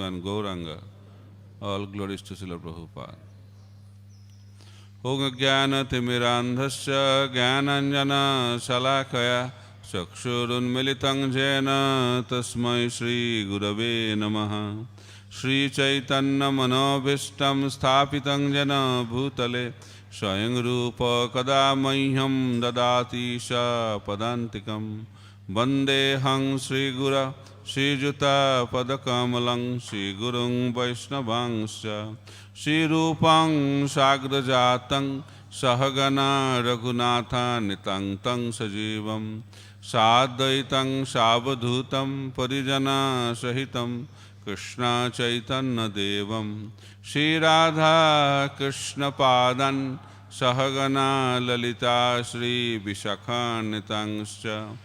and Gauranga. All glories to Srila Prabhupada. Om Jnana Timirandhasya Jnananjana Salakaya Chakshurunmilitam Jena Tasmai Shri Gurave Namaha. Shri Chaitanya Manobhishtam Sthapitam Jena Bhutale Swayam Rupa Kada Mahyam Dadati Sha Padantikam. Vandeham Sri Gura Shri Juta Padakamalang Shri Gurung Vaishnavangscha Shri Rupang Sagrajatang Sahagana Raghunatha Nitang Tang Sajivam Sadvaitang Savadhutam Parijana Sahitam Krishna Chaitanya Devam Shri Radha Krishna Padan Sahagana Lalita Shri Vishakhanitangscha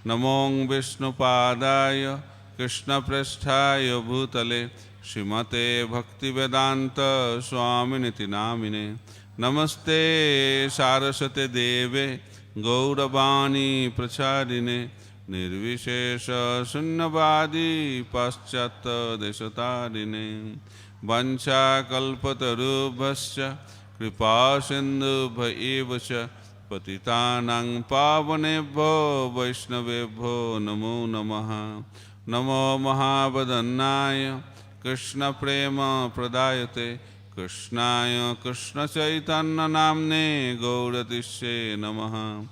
Namong Vishnu Padaya Krishna Prasthaya Bhutale Srimate Bhakti Vedanta Swami Niti Namine Namaste Saraswate Deve Gauravani Pracharine Nirvishesha Sunnavadi Paschata Deshatarine Vancha Kalpatarubhascha Kripa Sindhu Bhaivascha Patitanang Pavanebho Vaishnavebho Namo Namaha Namo Mahabadannaya Krishna Prema Pradayate Krishnaya Krishna Chaitanya Namne Gauratishe Namaha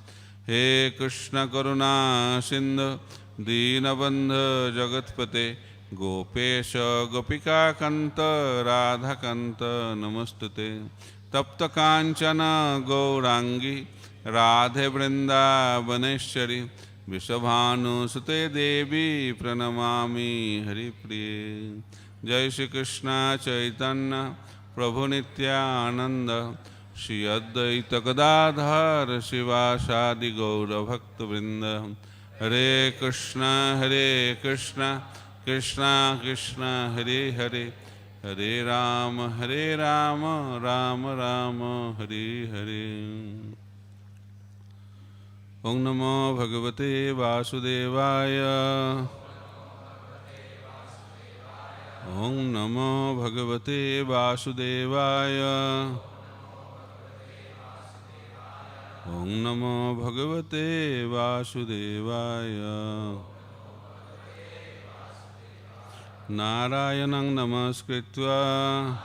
He Krishna Karuna Sindhu Deenabandha Jagatpate Gopesha Gopika Kanta Radha Kanta Namastute Tapta Kanchana Gaurangi Radhe Vrindavaneshwari Vishabhanu Sute Devi Pranamami Hari Priye Jai Shri Krishna Chaitanya Prabhu Nityananda Shri Advaita Gadadhar Shivasadi Gaura Bhakta Vrinda Hare Krishna Krishna Krishna Hare Hare Hare Rama Rama Rama Hare Hare Om Namo Bhagavate Vasudevaya Om Namo Bhagavate Vasudevaya Om Namo Bhagavate Vasudevaya Narayanang Namaskritva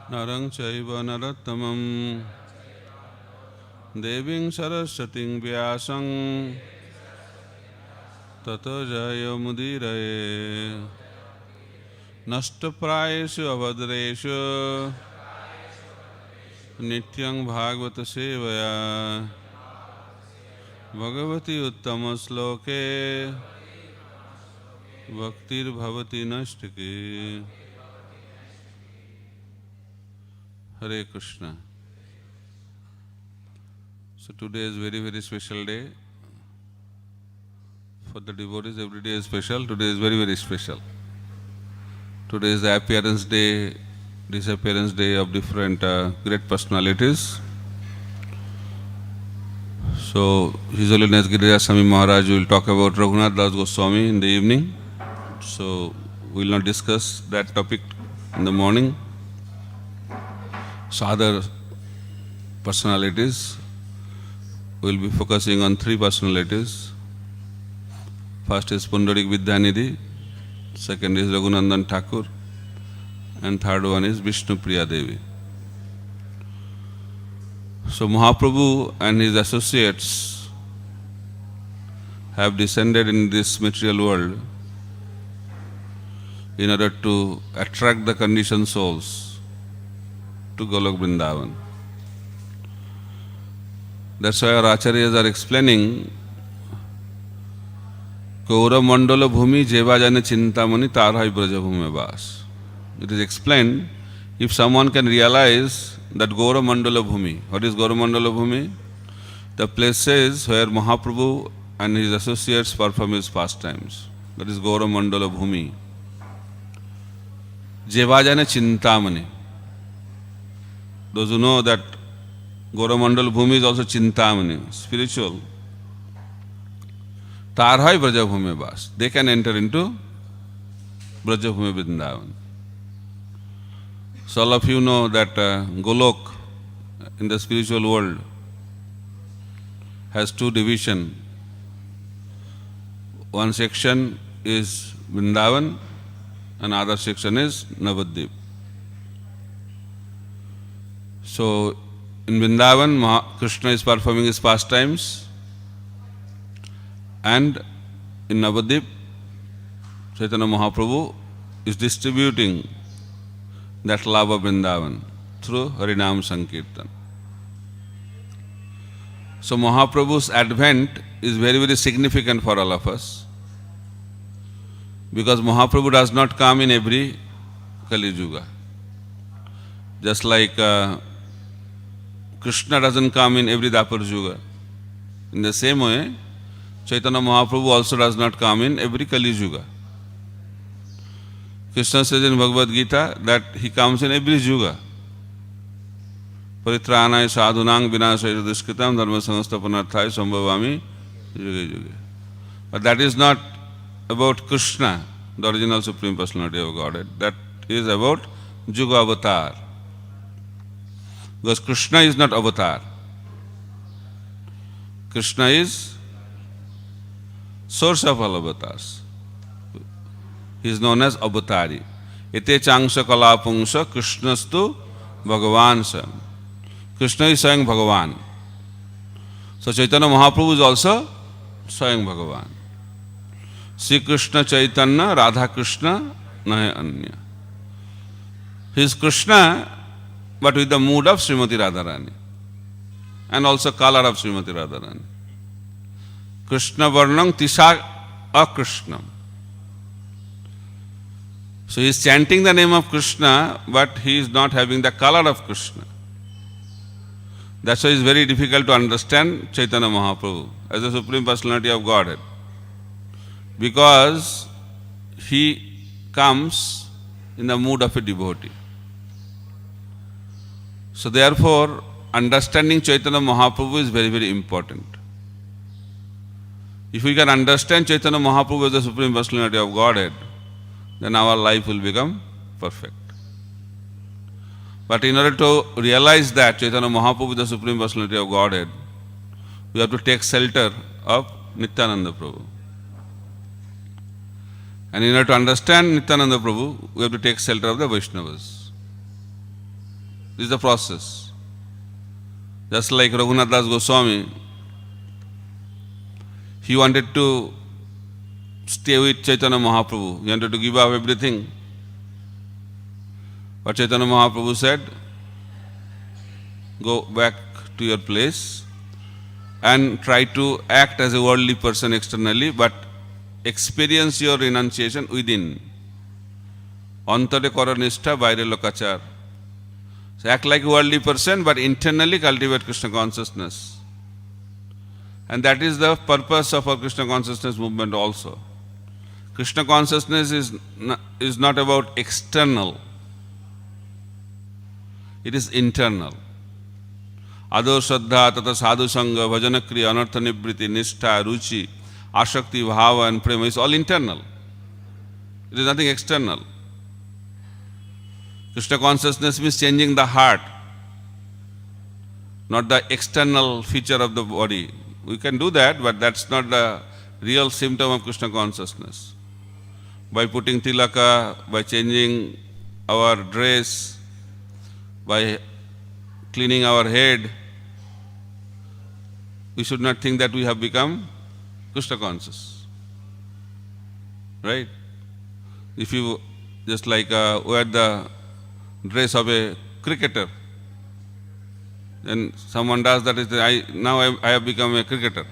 Narang Chaiva Narottamam Deving Saraswating Vyasang Tato Jaya Mudiraye Nashtaprayeshu Avadreshu Nityang Bhagavata Sevaya Bhagavati Uttama Sloke Bhaktir Bhavati Nashtaki. Hare Krishna. So today is very special day. For the devotees, every day is special. Today is very special. Today is the appearance day, disappearance day of different great personalities. So His Holiness Giriraj Swami Maharaj will talk about Raghunath Das Goswami in the evening. So we will not discuss that topic in the morning. So other personalities, we will be focusing on three personalities. First is Pundarik Vidyanidhi, second is Raghunandan Thakur, and third one is Vishnu Priya Devi. So Mahaprabhu and his associates have descended in this material world in order to attract the conditioned souls to Golok Vrindavan. That's why our acharyas are explaining Kaura Mandala Bhumi Jeva Jane Chintamani Tarhai Braja Bhume Vas. It is explained, if someone can realize that Gaura Mandala Bhumi, what is Gaura Mandala Bhumi? The places where Mahaprabhu and his associates perform his pastimes. That is Gaura Mandala Bhumi. Jeva Jane Chintamani. Those who know that Gaura Mandala Bhumi is also Chintamani, spiritual. Tarhai Braja Bhume Vas. They can enter into Brajabhumi Vrindavan. So all of you know that Golok in the spiritual world has two divisions. One section is Vrindavan, another section is Navadvip. So in Vrindavan, Krishna is performing his pastimes, and in Navadvip, Chaitanya Mahaprabhu is distributing that love of Vrindavan through Harinam Sankirtan. So Mahaprabhu's advent is very, very significant for all of us, because Mahaprabhu does not come in every Kali Yuga. Just like Krishna doesn't come in every Dapar Yuga. In the same way, Chaitanya Mahaprabhu also does not come in every Kali Yuga. Krishna says in Bhagavad Gita that he comes in every Yuga. Paritranaya sadhunang vinasaya dushkritam dharma samstapanarthaya sambhavami yuge yuge. But that is not about Krishna, the original Supreme Personality of Godhead. That is about Yuga Avatar. Because Krishna is not Avatar. Krishna is source of all avatars. He is known as Avatari. Ete changsha kalapungsha Krishnastu Bhagavansa. Krishna is Swayam Bhagavan. So Chaitanya Mahaprabhu is also Swayam Bhagavan. Sri Krishna Chaitanya Radha Krishna Nahe Anya. He is Krishna, but with the mood of Srimati Radharani, and also color of Srimati Radharani. Krishna Varnam Tisha Akrishnam. So he is chanting the name of Krishna, but he is not having the color of Krishna. That's why it is very difficult to understand Chaitanya Mahaprabhu as the Supreme Personality of Godhead, because he comes in the mood of a devotee. So therefore, understanding Chaitanya Mahaprabhu is very, very important. If we can understand Chaitanya Mahaprabhu as the Supreme Personality of Godhead, then our life will become perfect. But in order to realize that Chaitanya Mahaprabhu is the Supreme Personality of Godhead, we have to take shelter of Nityananda Prabhu. And in order to understand Nityananda Prabhu, we have to take shelter of the Vaishnavas. This is the process. Just like Raghunath Das Goswami, he wanted to stay with Chaitanya Mahaprabhu. He wanted to give up everything. But Chaitanya Mahaprabhu said, go back to your place and try to act as a worldly person externally, but experience your renunciation within. Antare kara nishtha, baire lokachar. So act like a worldly person, but internally cultivate Krishna consciousness. And that is the purpose of our Krishna consciousness movement also. Krishna consciousness is not about external. It is internal. Ado Shraddha, Tata Sadhu Sangha, Bhajanakriya, Anartha Nibriti, Nishtha, Ruchi, Ashakti, Bhava and Prema is all internal. It is nothing external. Krishna consciousness means changing the heart, not the external feature of the body. We can do that, but that's not the real symptom of Krishna consciousness. By putting tilaka, by changing our dress, by cleaning our head, we should not think that we have become Krishna conscious. Right? If you just like wear the dress of a cricketer, then someone does that, I have become a cricketer.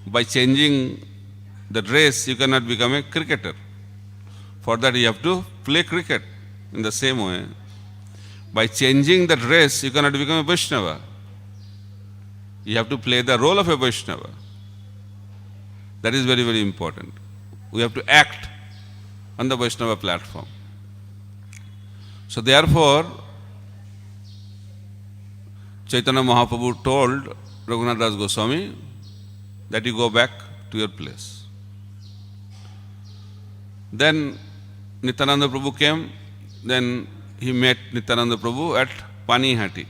By changing the dress, you cannot become a cricketer. For that you have to play cricket. In the same way, by changing the dress, you cannot become a Vaishnava. You have to play the role of a Vaishnava. That is very, very important. We have to act on the Vaishnava platform. So therefore, Chaitanya Mahaprabhu told Raghunath Das Goswami that you go back to your place. Then Nityananda Prabhu came, then he met Nityananda Prabhu at Panihati,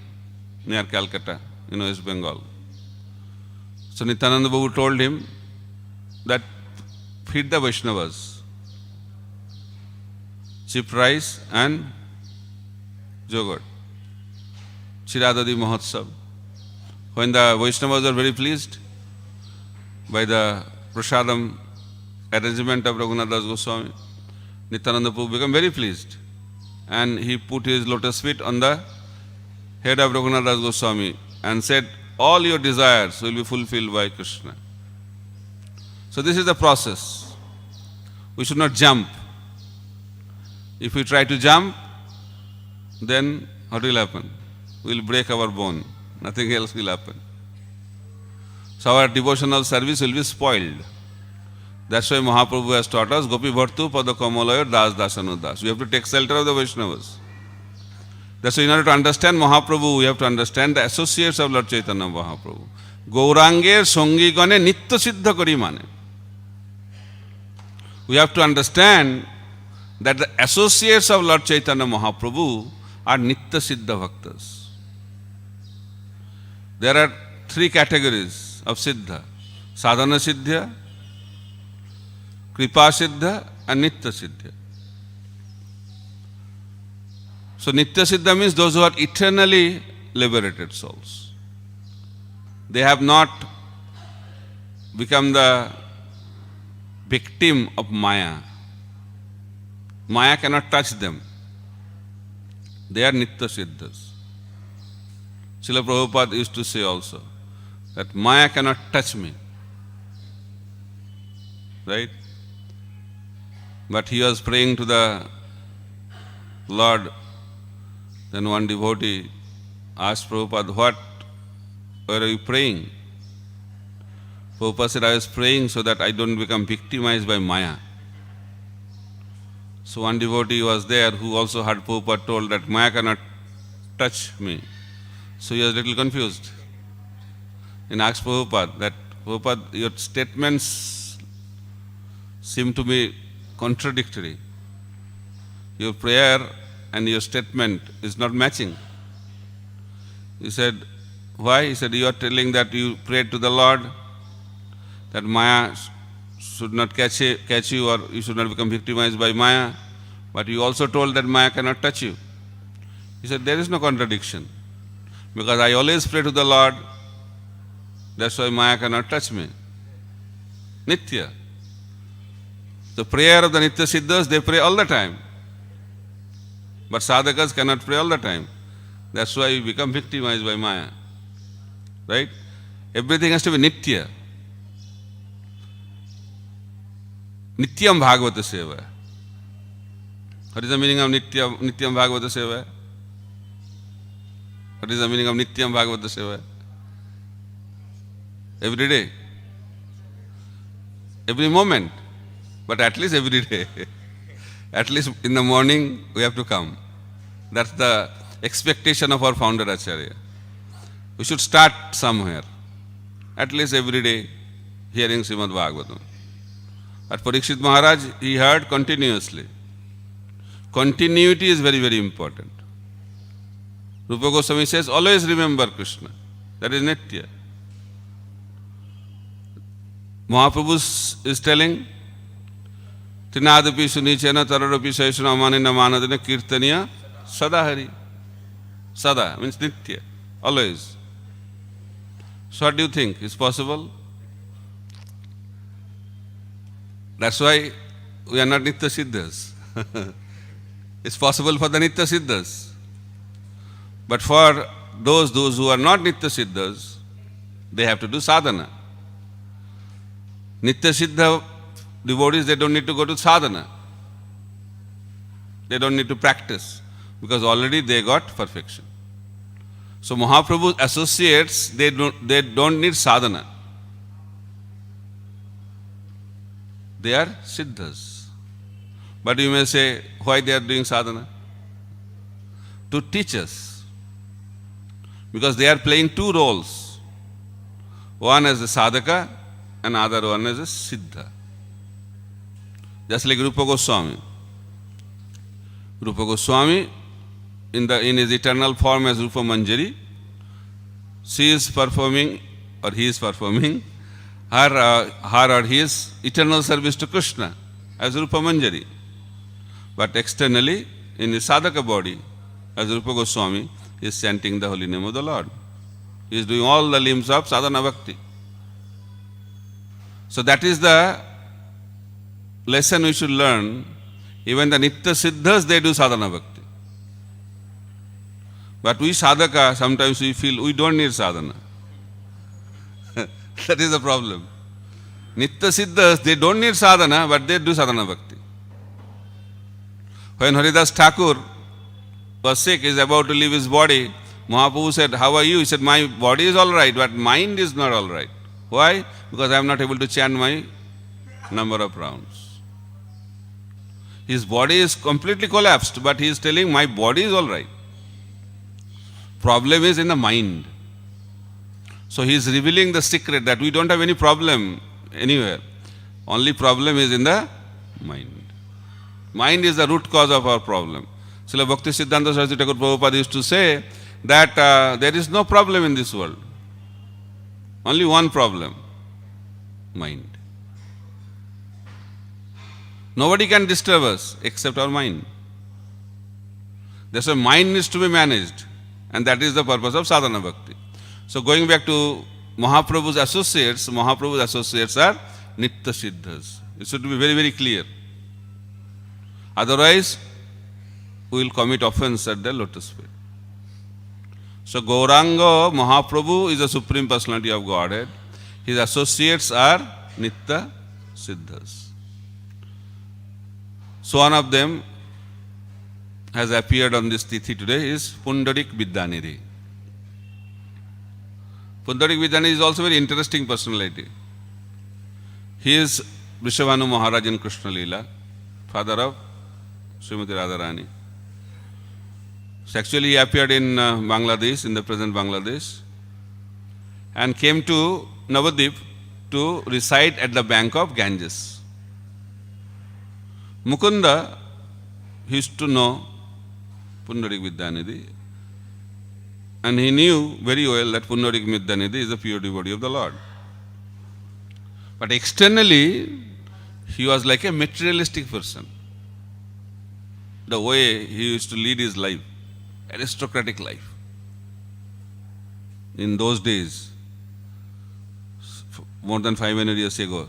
near Calcutta, in West Bengal. So Nityananda Prabhu told him that feed the Vaishnavas, cheap rice and yogurt, Chiradadi Mahotsav. When the Vaishnavas were very pleased by the prasadam arrangement of Raghunath Das Goswami, Nityananda Prabhu became very pleased, and he put his lotus feet on the head of Raghunath Das Goswami and said, all your desires will be fulfilled by Krishna. So this is the process. We should not jump. If we try to jump, then what will happen? We will break our bone. Nothing else will happen. So our devotional service will be spoiled. That's why Mahaprabhu has taught us, Gopi Bhartu Pada Kamalayo Das Dasanu Das. We have to take shelter of the Vaishnavas. That's why in order to understand Mahaprabhu, we have to understand the associates of Lord Chaitanya Mahaprabhu. Gaurangir Songi Gane Nitya Siddha Kari Mane. We have to understand that the associates of Lord Chaitanya Mahaprabhu are Nitya Siddha Bhaktas. There are three categories of Siddha: Sadhana Siddha, Kripa Siddha and Nitya Siddha. So Nitya Siddha means those who are eternally liberated souls. They have not become the victim of Maya. Maya cannot touch them. They are Nitya Siddhas. Srila Prabhupada used to say also that Maya cannot touch me. Right? But he was praying to the Lord. Then one devotee asked Prabhupada, what were you praying? Prabhupada said, I was praying so that I don't become victimized by Maya. So one devotee was there who also had Prabhupada told that Maya cannot touch me. So he was a little confused. And asked Prabhupada that, Prabhupada, your statements seem to be contradictory. Your prayer and your statement is not matching. He said, why? He said, you are telling that you prayed to the Lord that Maya should not catch you, or you should not become victimized by Maya, but you also told that Maya cannot touch you. He said, there is no contradiction, because I always pray to the Lord, that's why Maya cannot touch me. Nitya. The prayer of the Nitya Siddhas, they pray all the time. But sadhakas cannot pray all the time. That's why we become victimized by Maya. Right? Everything has to be Nitya. Nityam Bhagavata Seva. What is the meaning of Nityam Bhagavata Seva? What is the meaning of Nityam Bhagavata Seva? Every day. Every moment. But at least every day. At least in the morning we have to come. That's the expectation of our founder Acharya. We should start somewhere. At least every day hearing Srimad Bhagavatam. At Parikshit Maharaj, he heard continuously. Continuity is very, very important. Rupa Goswami says, always remember Krishna. That is Nitya. Mahaprabhu is telling, Trinadapi Sunichena Taradapi Saishana Amanina Manadina Kirtaniya Sadahari. Sada means Nitya, always. So what do you think? Is possible? That's why we are not Nitya Siddhas. It's possible for the Nitya Siddhas. But for those who are not Nitya Siddhas, they have to do sadhana. Nitya Siddha devotees, they don't need to go to sadhana. They don't need to practice, because already they got perfection. So Mahaprabhu's associates, they don't need sadhana. They are Siddhas. But you may say, why they are doing sadhana? To teach us. Because they are playing two roles. One as a sadhaka and other one as a siddha. Just like Rupa Goswami. Rupa Goswami, in his eternal form as Rupa Manjari, she is performing, or he is performing, her or his eternal service to Krishna as Rupa Manjari. But externally, in his sadhaka body, as Rupa Goswami, he is chanting the holy name of the Lord. He is doing all the limbs of sadhana bhakti. So that is the lesson we should learn. Even the Nitya Siddhas, they do sadhana bhakti. But we sadhaka, sometimes we feel we don't need sadhana. That is the problem. Nitya Siddhas, they don't need sadhana, but they do sadhana bhakti. When Haridas Thakur was sick, he is about to leave his body, Mahaprabhu said, "How are you?" He said, "My body is all right, but mind is not all right." Why? Because I am not able to chant my number of rounds. His body is completely collapsed, but he is telling, my body is all right. Problem is in the mind. So he is revealing the secret that we don't have any problem anywhere. Only problem is in the mind. Mind is the root cause of our problem. Srila Bhakti Siddhanta Saraswati Thakur Prabhupada used to say that there is no problem in this world. Only one problem, mind. Nobody can disturb us except our mind. That's why mind needs to be managed, and that is the purpose of sadhana bhakti. So going back to Mahaprabhu's associates are Nitya Siddhas. It should be very, very clear. Otherwise, we will commit offense at the lotus feet. So Gauranga Mahaprabhu is the Supreme Personality of Godhead. His associates are Nitya Siddhas. So one of them has appeared on this tithi today is Pundarik Vidyanidhi. Pundarik Vidyanidhi is also a very interesting personality. He is Vrishabhanu Maharaj in Krishna Leela, father of Srimati Radharani. So actually he appeared in Bangladesh, in the present Bangladesh, and came to Navadip to reside at the bank of Ganges. Mukunda used to know Pundarik Vidyanidhi, and he knew very well that Pundarik Vidyanidhi is the pure devotee of the Lord. But externally, he was like a materialistic person. The way he used to lead his life, aristocratic life. In those days, more than 500 years ago,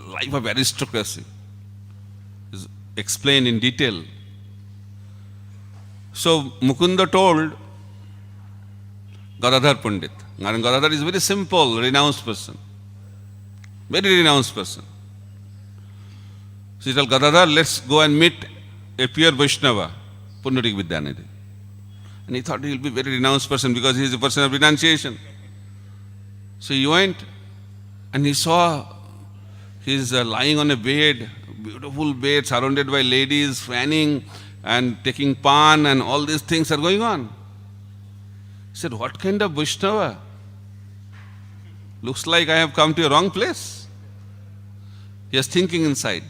life of aristocracy is explained in detail. So Mukunda told Gadadhar Pandit, and Gadadhar is a very simple, renounced person. Very renounced person. So he told Gadadhar, let's go and meet a pure Vaishnava, Pundarik Vidyanidhi. And he thought he will be a very renounced person because he is a person of renunciation. So he went and he saw he is lying on a bed, beautiful bed, surrounded by ladies, fanning and taking pan, and all these things are going on. He said, what kind of Vaishnava? Looks like I have come to a wrong place. He is thinking inside.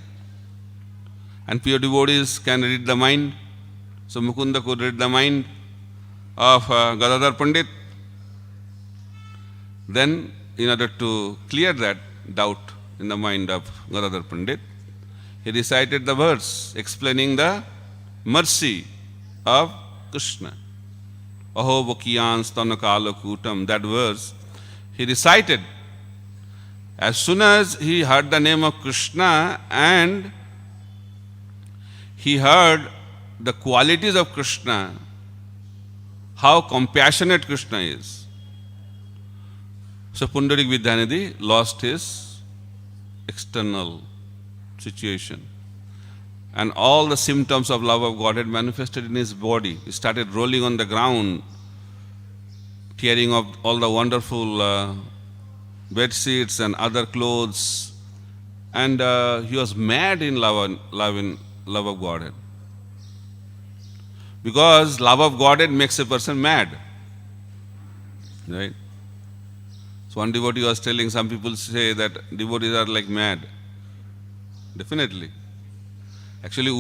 And pure devotees can read the mind. So Mukunda could read the mind of Gadadhar Pandit. Then, in order to clear that doubt in the mind of Gadadhar Pandit, he recited the verse explaining the mercy of Krishna. Aho Vakiyan Stanakala Kutam, that verse he recited. As soon as he heard the name of Krishna and he heard the qualities of Krishna, how compassionate Krishna is. So Pundarik Vidyanidhi lost his external situation. And all the symptoms of love of God had manifested in his body. He started rolling on the ground, tearing up all the wonderful bed sheets and other clothes. And he was mad in love of Godhead. Because love of Godhead makes a person mad. Right? So one devotee was telling, some people say that devotees are like mad. Definitely. Actually,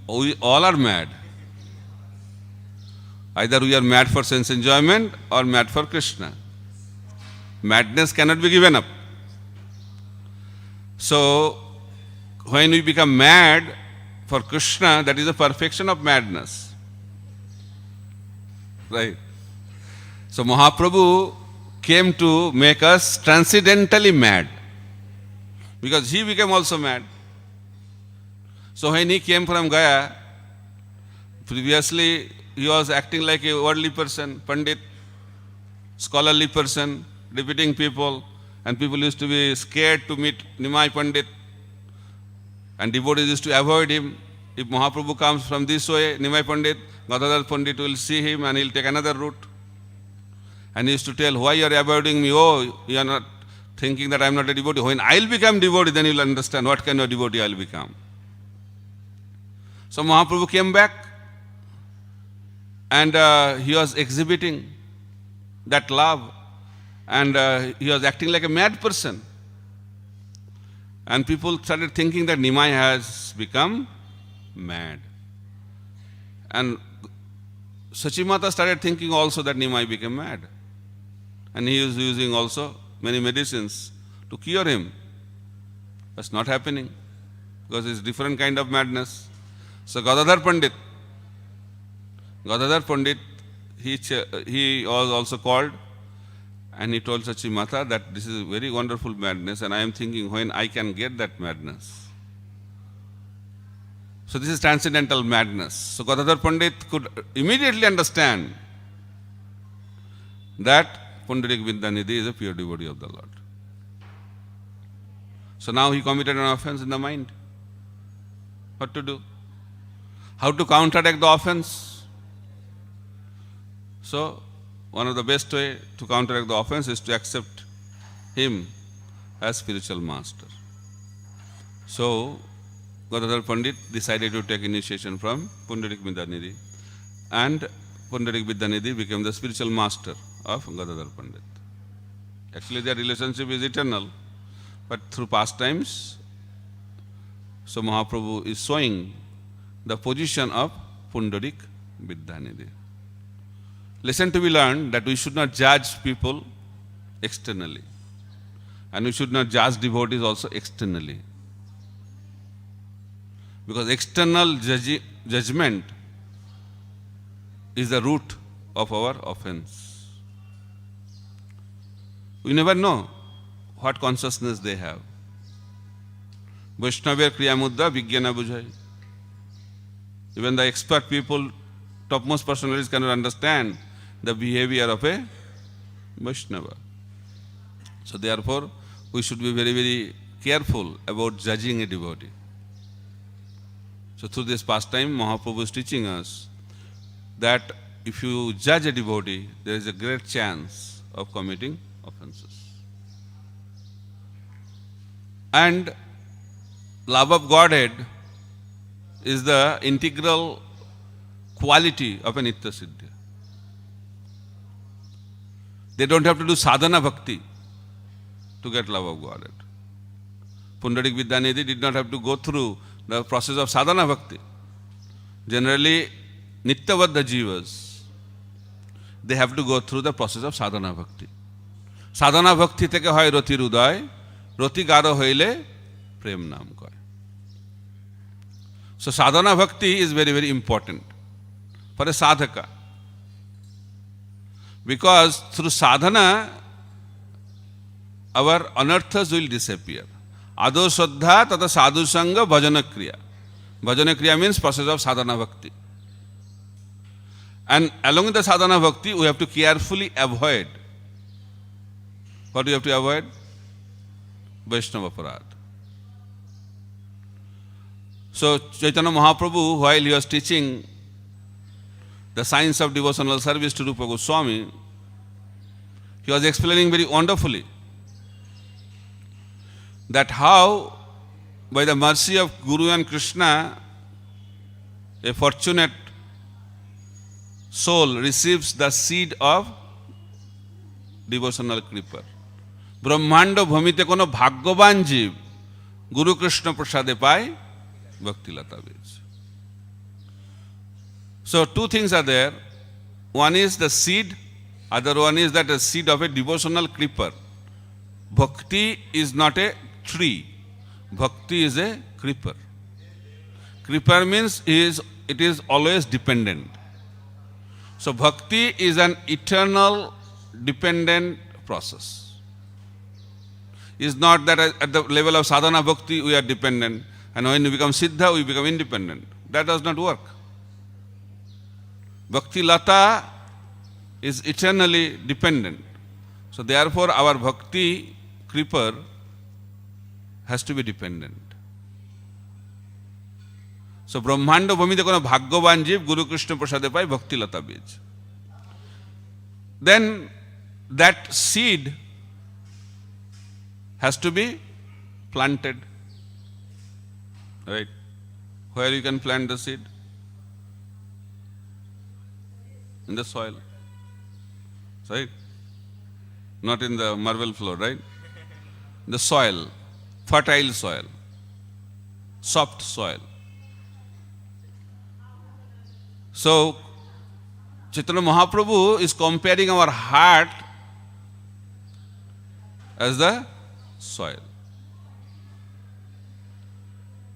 we all are mad. Either we are mad for sense enjoyment or mad for Krishna. Madness cannot be given up. So, when we become mad for Krishna, that is the perfection of madness. Right? So, Mahaprabhu came to make us transcendentally mad, because he became also mad. So, when he came from Gaya, previously he was acting like a worldly person, Pandit, scholarly person, repeating people, and people used to be scared to meet Nimai Pandit, and devotees used to avoid him. If Mahaprabhu comes from this way, Nimai Pandit, Gadadhar Pandit will see him and he will take another route. And he used to tell, why you are avoiding me? Oh, you are not thinking that I am not a devotee. When I will become devotee, then you will understand what kind of devotee I will become. So Mahaprabhu came back, and he was exhibiting that love, and he was acting like a mad person. And people started thinking that Nimai has become mad. And Sachimata started thinking also that Nimai became mad. And he is using also many medicines to cure him. That's not happening, because it's different kind of madness. So Gadadhar Pandit, he was also called, and he told Sachimata that this is a very wonderful madness, and I am thinking when I can get that madness. So this is transcendental madness. So Gadadhar Pandit could immediately understand that Pundarik Vidyanidhi is a pure devotee of the Lord. So now he committed an offense in the mind. What to do? How to counteract the offense? So one of the best way to counteract the offense is to accept him as spiritual master. So Gadadhar Pandit decided to take initiation from Pundarik Vidyanidhi, and Pundarik Vidyanidhi became the spiritual master of Gadadhar Pandit. Actually their relationship is eternal, but through pastimes, so Mahaprabhu is showing the position of Pundarik Vidyanidhi. Lesson to be learned that we should not judge people externally, and we should not judge devotees also externally. Because external judgment is the root of our offense. We never know what consciousness they have. Vaishnaver kriya mudra vijnana bujhai. Even the expert people, topmost personalities cannot understand the behavior of a Vaishnava. So therefore, we should be very, very careful about judging a devotee. So through this pastime, Mahaprabhu is teaching us that if you judge a devotee, there is a great chance of committing offenses. And love of Godhead is the integral quality of a Nitya Siddhi. They don't have to do sadhana bhakti to get love of Godhead. Pundarik Vidyanidhi did not have to go through the process of sadhana bhakti. Generally, Nityavadha jivas, they have to go through the process of sadhana bhakti. Sadhana bhakti theke hoy roti hruday, roti garo hoile prem naam koy. So sadhana bhakti is very, very important for a sadhaka. Because through sadhana, our anarthas will disappear. Ado Shraddha tata sadhu sangha bhajana kriya. Bhajana kriya means process of sadhana bhakti. And along with the sadhana bhakti, we have to carefully avoid. What do you have to avoid? Vaishnava Parad. So Chaitanya Mahaprabhu, while he was teaching the science of devotional service to Rupa Goswami, he was explaining very wonderfully that how, by the mercy of Guru and Krishna, a fortunate soul receives the seed of devotional kripa. Brahmanda bhumite kono bhagyavan jeev Guru Krishna prasade pai bhakti lata bij. So two things are there. One is the seed, other one is that a seed of a devotional creeper. Bhakti is not a tree. Bhakti is a creeper. Creeper means it is always dependent. So bhakti is an eternal dependent process. It's not that at the level of sadhana bhakti we are dependent, and when we become siddha we become independent. That does not work. Bhakti lata is eternally dependent. So therefore our bhakti creeper has to be dependent. So Brahmanda Bhumite kono bhagyavan jeev Guru Krishna prasade pai bhakti lata bij. Then that seed has to be planted. Right? Where you can plant the seed? In the soil. Right? Not in the marble floor, right? The soil, fertile soil, soft soil. So, Chaitanya Mahaprabhu is comparing our heart as the soil.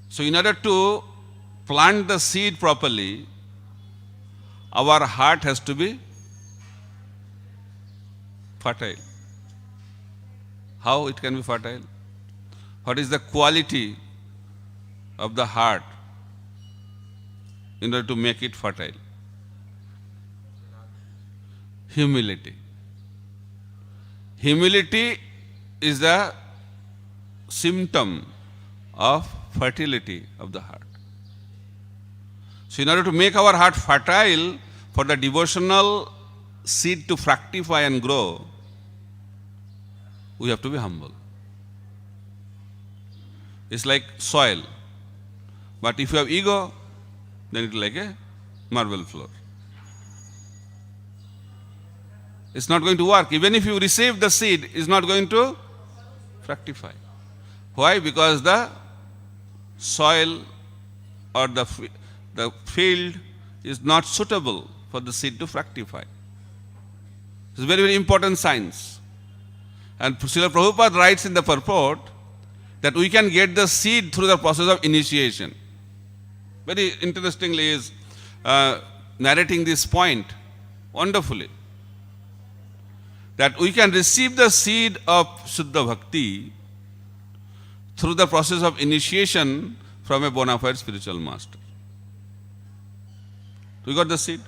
So, in order to plant the seed properly, our heart has to be fertile. How it can be fertile? What is the quality of the heart in order to make it fertile? Humility. Humility is the symptom of fertility of the heart. So in order to make our heart fertile, for the devotional seed to fructify and grow, we have to be humble. It's like soil. But if you have ego, then it's like a marble floor. It's not going to work. Even if you receive the seed, it's not going to fructify. Why? Because the soil or the field is not suitable for the seed to fructify. It's a very, very important science. And Srila Prabhupada writes in the purport that we can get the seed through the process of initiation. Very interestingly is narrating this point wonderfully. That we can receive the seed of Shuddha Bhakti through the process of initiation from a bona fide spiritual master. We got the seed.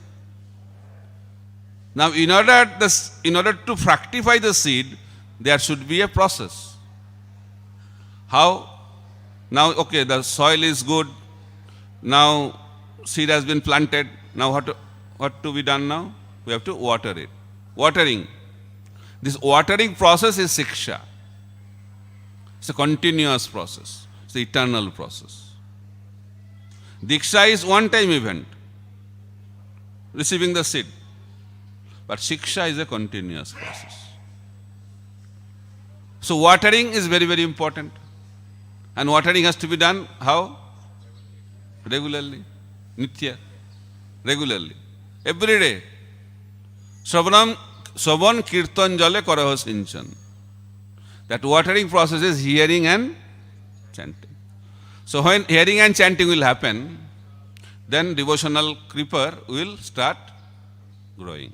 Now, in order to fructify the seed, there should be a process. How? Now, okay, the soil is good. Now, seed has been planted. Now, what to be done now? We have to water it. Watering. This watering process is siksha. It's a continuous process. It's an eternal process. Diksha is one-time event, receiving the seed. But siksha is a continuous process. So watering is very, very important. And watering has to be done how? Regularly. Nitya. Regularly. Every day. Shravan kirtan jale karaha sinchan. That watering process is hearing and chanting. So when hearing and chanting will happen, then devotional creeper will start growing.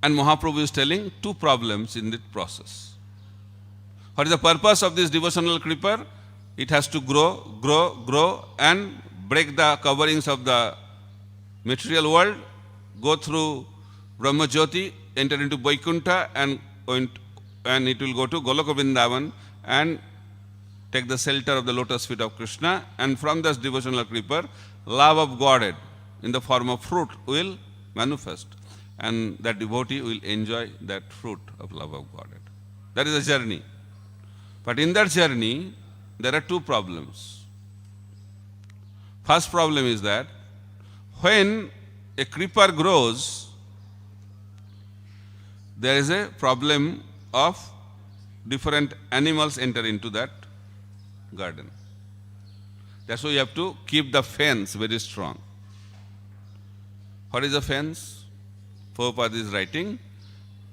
And Mahaprabhu is telling two problems in this process. What is the purpose of this devotional creeper? It has to grow and break the coverings of the material world, go through Brahma Jyoti, enter into Vaikuntha, and it will go to Goloka Vrindavan and take the shelter of the lotus feet of Krishna. And from this devotional creeper, love of Godhead in the form of fruit will manifest. And that devotee will enjoy that fruit of love of Godhead. That is a journey. But in that journey, there are two problems. First problem is that when a creeper grows, there is a problem of different animals enter into that garden. That's why you have to keep the fence very strong. What is the fence? Prabhupada is writing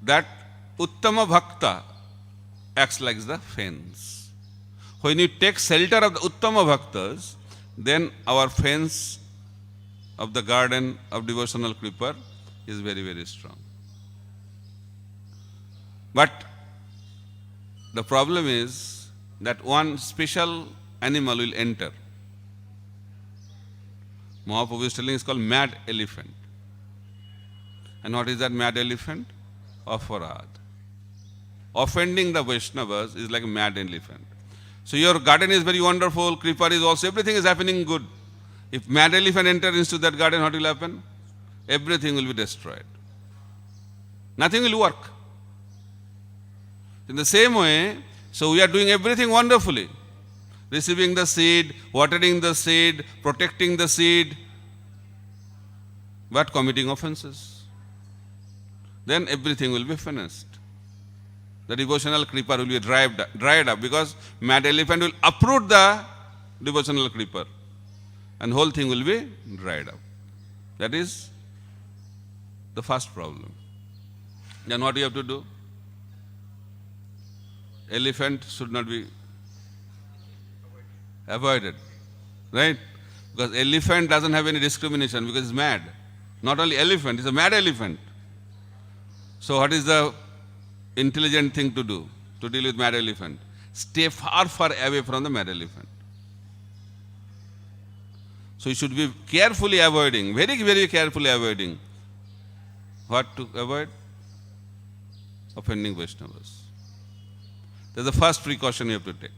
that Uttama Bhakta acts like the fence. When you take shelter of the Uttama Bhaktas, then our fence of the garden of devotional creeper is very, very strong. But the problem is that one special animal will enter. Mahaprabhu is telling it's called mad elephant. And what is that mad elephant? Aparad. Offending the Vaishnavas is like a mad elephant. So your garden is very wonderful, creeper is also, everything is happening good. If mad elephant enters into that garden, what will happen? Everything will be destroyed. Nothing will work. In the same way, so we are doing everything wonderfully. Receiving the seed, watering the seed, protecting the seed, but committing offenses. Then everything will be finished. The devotional creeper will be dried up because mad elephant will uproot the devotional creeper and whole thing will be dried up. That is the first problem. Then what you have to do? Elephant should not be avoided, right? Because elephant doesn't have any discrimination because it's mad. Not only elephant, it's a mad elephant. So what is the intelligent thing to do to deal with mad elephant? Stay far, far away from the mad elephant. So you should be carefully avoiding, very, very carefully avoiding. What to avoid? Offending Vaishnavas. That's the first precaution you have to take.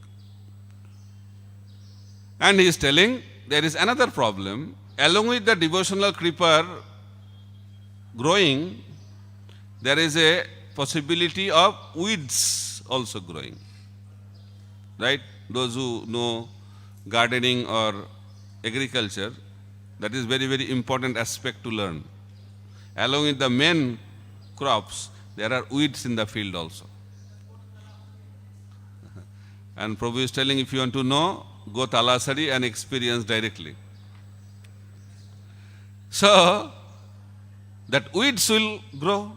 And he is telling there is another problem. Along with the devotional creeper growing, there is a possibility of weeds also growing. Right? Those who know gardening or agriculture, that is very, very important aspect to learn. Along with the main crops, there are weeds in the field also. And Prabhu is telling, if you want to know, go Talasari and experience directly. So, that weeds will grow.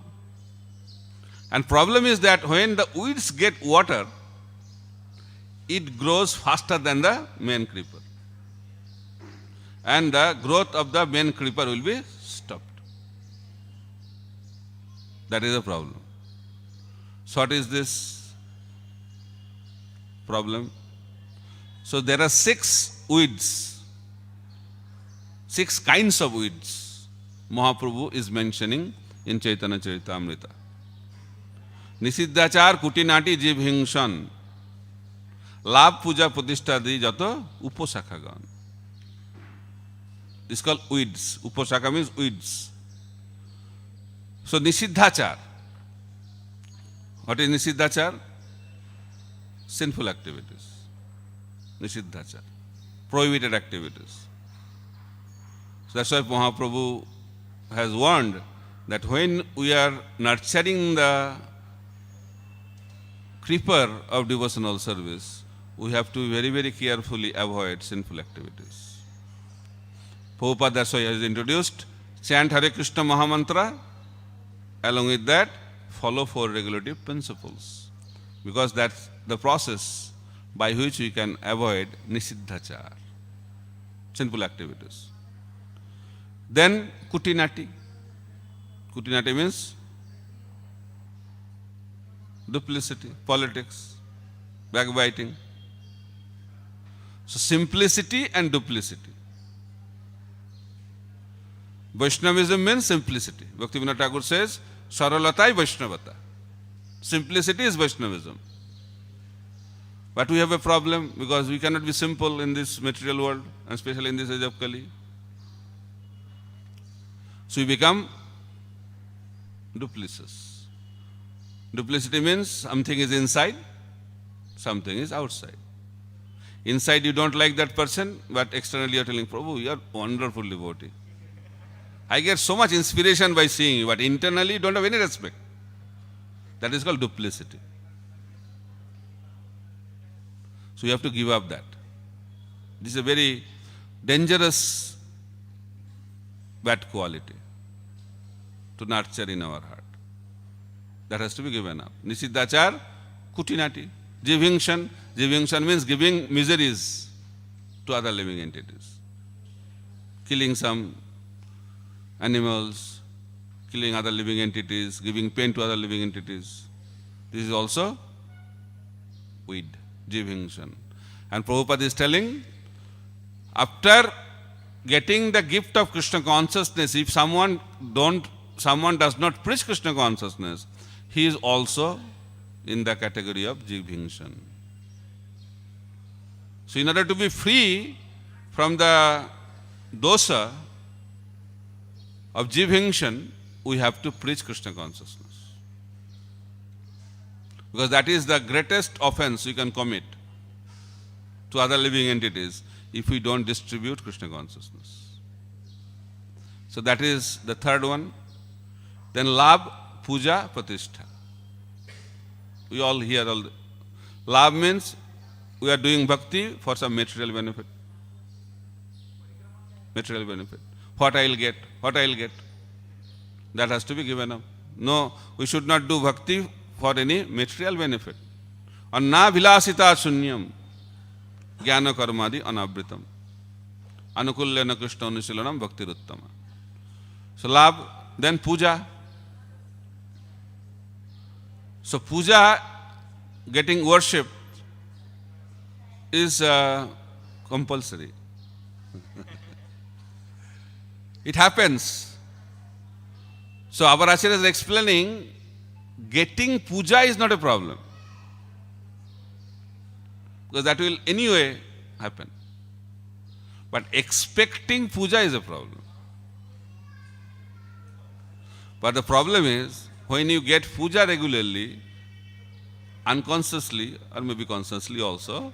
And problem is that when the weeds get water, it grows faster than the main creeper. And the growth of the main creeper will be stopped. That is a problem. So what is this problem? So there are 6 weeds, 6 kinds of weeds Mahaprabhu is mentioning in Chaitanya Charitamrita. Nisiddhachar, Kutinati, Jiv Hingshan, Labh Puja Pratishtha Jato Uposakhagan. This is called weeds. Uposakha means weeds. So Nisiddhachar. What is Nisiddhachar? Sinful activities. Nisiddhachar. Prohibited activities. So that's why Mahaprabhu has warned that when we are nurturing the creeper of devotional service, we have to very, very carefully avoid sinful activities. Prabhupada, that's why he has introduced, chant Hare Krsna Mahamantra, along with that, follow 4 regulative principles. Because that's the process by which we can avoid Nisiddhachar, sinful activities. Then Kutinati. Kutinati means duplicity, politics, backbiting. So simplicity and duplicity. Vaishnavism means simplicity. Bhaktivinoda Thakur says, Saralatai Vaishnavata. Simplicity is Vaishnavism. But we have a problem because we cannot be simple in this material world, and especially in this age of Kali. So we become duplicitous. Duplicity means something is inside, something is outside. Inside you don't like that person, but externally you are telling, Prabhu, you are wonderful devotee. I get so much inspiration by seeing you, but internally you don't have any respect. That is called duplicity. So you have to give up that. This is a very dangerous bad quality to nurture in our heart. That has to be given up. Nisiddhachar kutinati. Jivhingshan. Jivhingshan means giving miseries to other living entities. Killing some animals, killing other living entities, giving pain to other living entities. This is also weed, jivhingshan. And Prabhupada is telling, after getting the gift of Krishna consciousness, if someone does not preach Krishna consciousness, he is also in the category of jivhingshan. So in order to be free from the dosa of jivhingshan, we have to preach Krishna consciousness. Because that is the greatest offense we can commit to other living entities if we don't distribute Krishna consciousness. So that is the third one. Then labh, puja, pratishtha. We all hear all. Labh means we are doing bhakti for some material benefit. Material benefit. What I'll get. That has to be given up. No, we should not do bhakti for any material benefit. Anna vilasita shunyam. Jnana karmadi anavritam. Anukulyana Krishna anusilanam bhaktiruttama. So labh, then puja. So puja, getting worship, is compulsory. It happens. So our Acharya is explaining, getting puja is not a problem. Because that will anyway happen. But expecting puja is a problem. But the problem is, when you get puja regularly, unconsciously or maybe consciously also,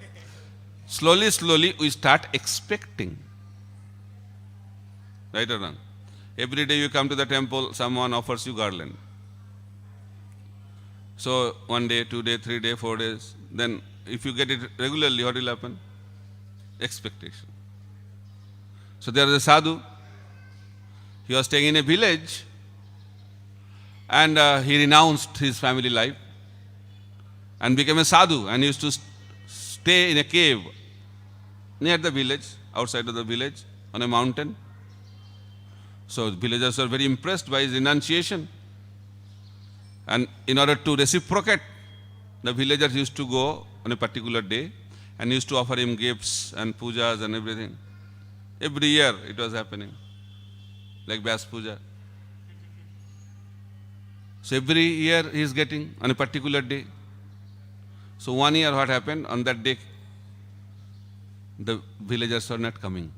slowly we start expecting. Right or wrong? Every day you come to the temple, someone offers you garland. So 1 day, 2 days, 3 days, 4 days, then if you get it regularly, what will happen? Expectation. So there is a sadhu. He was staying in a village and he renounced his family life and became a sadhu, and he used to stay in a cave near the village, outside of the village, on a mountain. So villagers were very impressed by his renunciation. And in order to reciprocate, the villagers used to go on a particular day and used to offer him gifts and pujas and everything. Every year it was happening, like Vyas Puja. So every year he is getting on a particular day. So 1 year what happened? On that day, the villagers were not coming.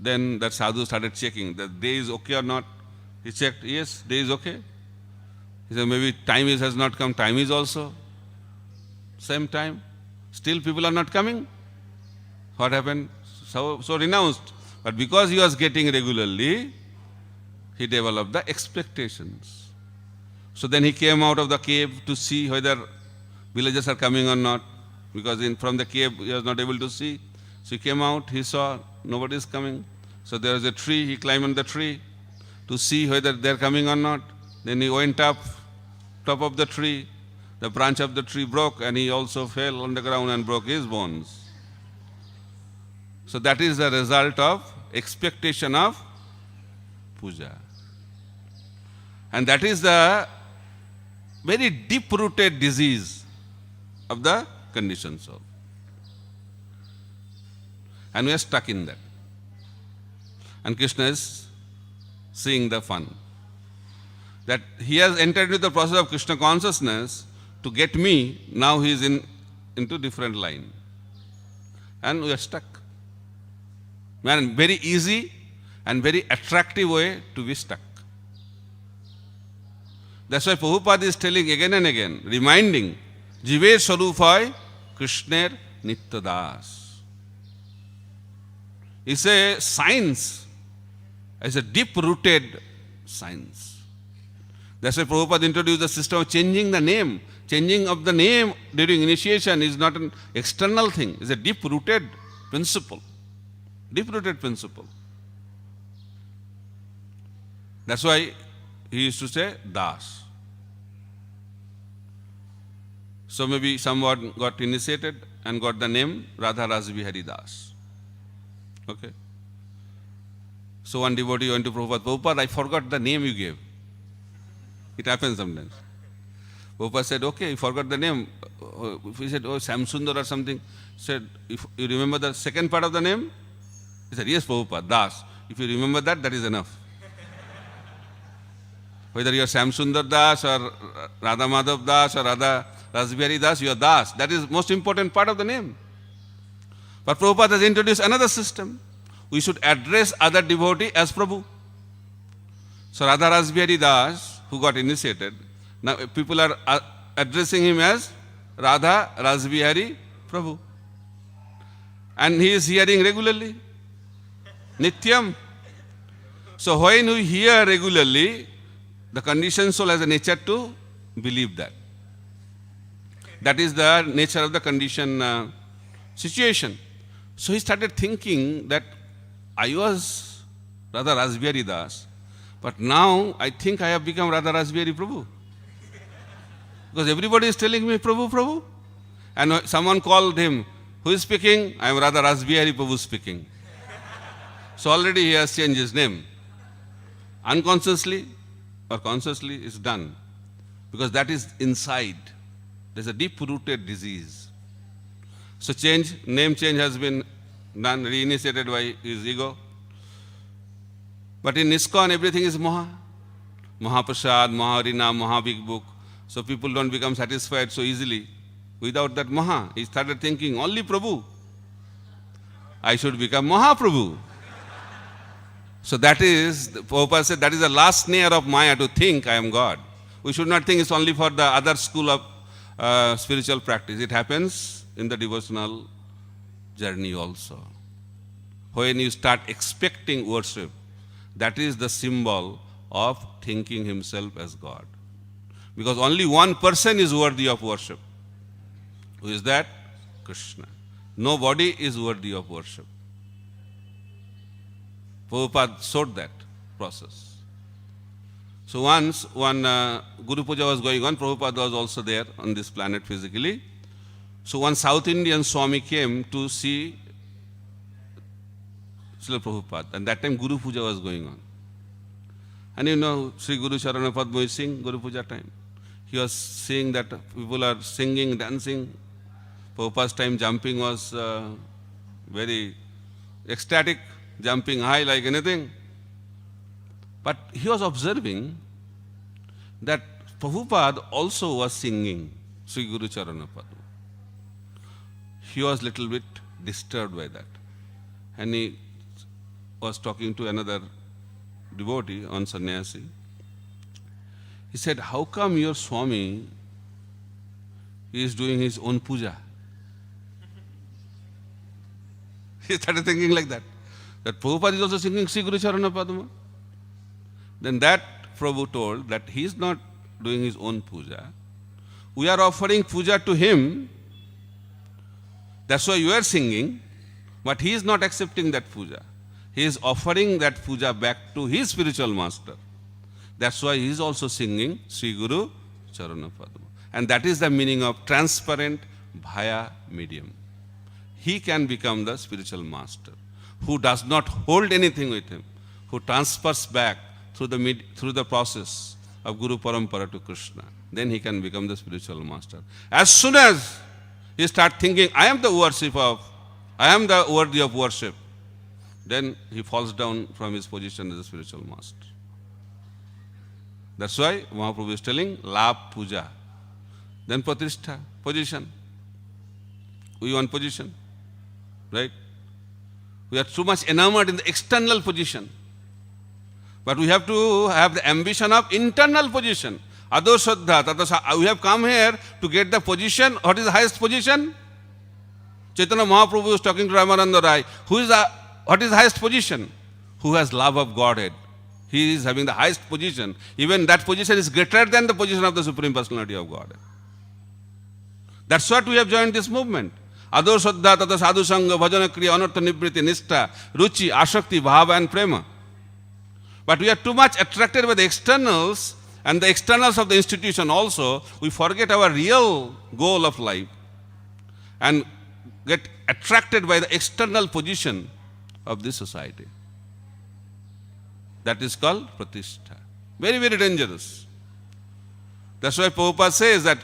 Then that sadhu started checking, the day is okay or not. He checked, yes, day is okay. He said, maybe time has not come, time is also same time. Still people are not coming. What happened? So renounced. But because he was getting regularly, he developed the expectations. So then he came out of the cave to see whether villagers are coming or not. Because from the cave he was not able to see. So he came out, he saw nobody is coming. So there was a tree, he climbed on the tree to see whether they are coming or not. Then he went up, top of the tree. The branch of the tree broke and he also fell on the ground and broke his bones. So that is the result of expectation of puja. And that is the very deep-rooted disease of the conditioned soul. And we are stuck in that. And Krishna is seeing the fun. That he has entered into the process of Krishna consciousness to get me, now he is into different line. And we are stuck. Man, very easy and very attractive way to be stuck. That's why Prabhupada is telling again and again, reminding, Jive Swarupay Krishner Nityadas. It's a science. It's a deep-rooted science. That's why Prabhupada introduced the system of changing the name. Changing of the name during initiation is not an external thing. It's a deep-rooted principle, deep-rooted principle. That's why he used to say Das. So maybe someone got initiated and got the name Radha Rasbihari Das. Okay. So one devotee went to Prabhupada, Prabhupada, I forgot the name you gave. It happens sometimes. Prabhupada said, okay, you forgot the name. He said, oh, Samsundar or something. He said, if you remember the second part of the name? He said, yes, Prabhupada, Das. If you remember that, that is enough. Whether you are Samsundar Das or Radha Madhav Das or Radha Rasbihari Das, you are Das. That is most important part of the name. But Prabhupada has introduced another system. We should address other devotee as Prabhu. So Radha Rasbihari Das, who got initiated, now people are addressing him as Radha Rasbihari Prabhu. And he is hearing regularly. Nityam. So when we hear regularly, the conditioned soul has a nature to believe that. That is the nature of the conditioned situation. So he started thinking that I was Radha Rasbihari Das, but now I think I have become Radha Rasbihari Prabhu. Because everybody is telling me Prabhu, Prabhu. And someone called him, who is speaking? I am Radha Rasbihari Prabhu speaking. So already he has changed his name. Unconsciously or consciously is done. Because that is inside. There is a deep-rooted disease. So name change has been done, reinitiated by his ego. But in ISKCON, everything is Maha. Mahaprasad, Maharina, Maha Big Book. So people don't become satisfied so easily. Without that Maha, he started thinking, only Prabhu. I should become Mahaprabhu. So that is, Prabhupada said, that is the last snare of Maya, to think I am God. We should not think it's only for the other school of spiritual practice. It happens in the devotional journey also. When you start expecting worship, that is the symbol of thinking himself as God. Because only one person is worthy of worship. Who is that? Krishna. Nobody is worthy of worship. Prabhupada showed that process. So once one Guru Puja was going on, Prabhupada was also there on this planet physically. So one South Indian Swami came to see Srila Prabhupada, and that time Guru Puja was going on. And you know, Sri Guru Charana Padma is sing Guru Puja time. He was seeing that people are singing, dancing. Prabhupada's time jumping was very ecstatic, jumping high like anything. But he was observing that Prabhupada also was singing Sri Guru Charana Padma. He was little bit disturbed by that. And he was talking to another devotee on sannyasi. He said, how come your Swami is doing his own puja? He started thinking like that. That Prabhupada is also singing Sri Guru Charana Padma. Then that Prabhu told that he is not doing his own puja. We are offering puja to him. That's why you are singing. But he is not accepting that puja. He is offering that puja back to his spiritual master. That's why he is also singing Sri Guru Charana Padma. And that is the meaning of transparent bhaya medium. He can become the spiritual master, who does not hold anything with him, who transfers back through the process of Guru Parampara to Krishna. Then he can become the spiritual master. As soon as he starts thinking, I am the worthy of worship, then he falls down from his position as a spiritual master. That's why Mahaprabhu is telling, Labh Puja. Then Pratishtha, position. We want position, right? We are too much enamored in the external position. But we have to have the ambition of internal position. Ado Shraddha, we have come here to get the position. What is the highest position? Chaitanya Mahaprabhu is talking to Ramananda Rai. What is the highest position? Who has love of Godhead. He is having the highest position. Even that position is greater than the position of the Supreme Personality of Godhead. That's what we have joined this movement. Ador Shraddha Tata Sadhu Sangha Bhajana Kriya Anartha Nivriti Nishtha Ruchi Ashakti Bhava and Prema. But we are too much attracted by the externals and the externals of the institution also. We forget our real goal of life and get attracted by the external position of this society. That is called pratishtha. Very, very dangerous. That's why Prabhupada says that